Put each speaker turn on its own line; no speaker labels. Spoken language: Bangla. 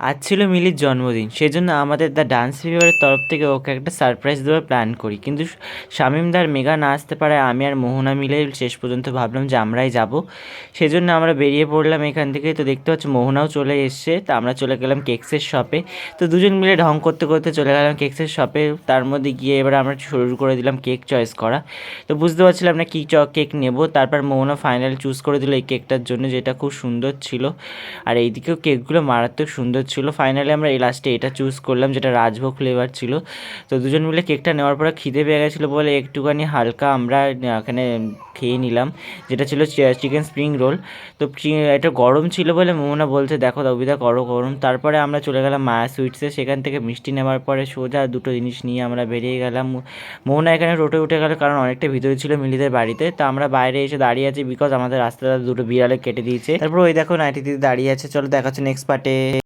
আজ ছিল মিলির জন্মদিন, সেজন্য আমাদের দ্য ডান্স ফিভারের তরফ থেকে ওকে একটা সারপ্রাইজ দেওয়ার প্ল্যান করি। কিন্তু শামীমদার মেঘা না আসতে পারায় আমি আর মোহনা মিলে শেষ পর্যন্ত ভাবলাম যে আমরাই যাব। সেজন্য আমরা বেরিয়ে পড়লাম এখান থেকে। তো দেখতে পাচ্ছি মোহনাও চলে এসছে। তো আমরা চলে গেলাম কেকসের শপে। তো দুজন মিলে ঢং করতে করতে চলে গেলাম কেকসের শপে। তার মধ্যে গিয়ে এবার আমরা শুরু করে দিলাম কেক চয়েস করা। তো বুঝতে পারছিলাম না কী কেক নেব। তারপর মোহনা ফাইনাল চুজ করে দিল এই কেকটার জন্য, যেটা খুব সুন্দর ছিল। আর এইদিকেও কেকগুলো মারাত্মক সুন্দর ছিল। ফাইনালি আমরা এই লাস্টে এটা চুজ করলাম, যেটা রাজভোগ ফ্লেভার ছিল। তো দুজন মিলে কেকটা নেওয়ার পরে খিদে পেয়ে গেছিলো বলে একটুখানি হালকা আমরা এখানে খেয়ে নিলাম, যেটা ছিল চিকেন স্প্রিং রোল। তো এটা গরম ছিল বলে মোমোনা বলছে দেখো অবিদা করো গরম। তারপরে আমরা চলে গেলাম মায়া সুইটসে। সেখান থেকে মিষ্টি নেওয়ার পরে সোজা দুটো জিনিস নিয়ে আমরা বেরিয়ে গেলাম। মোহনা এখানে টোটো উঠে গেল, কারণ অনেকটা ভিতরে ছিল মিলিদের বাড়িতে। তো আমরা বাইরে এসে দাঁড়িয়ে আছি, বিকজ আমাদের রাস্তাটা দুটো বিড়ালে কেটে দিয়েছে। তারপর ওই দেখো নাইটি দিদি দাঁড়িয়ে আছে। চলো দেখাচ্ছে নেক্সট পার্টে।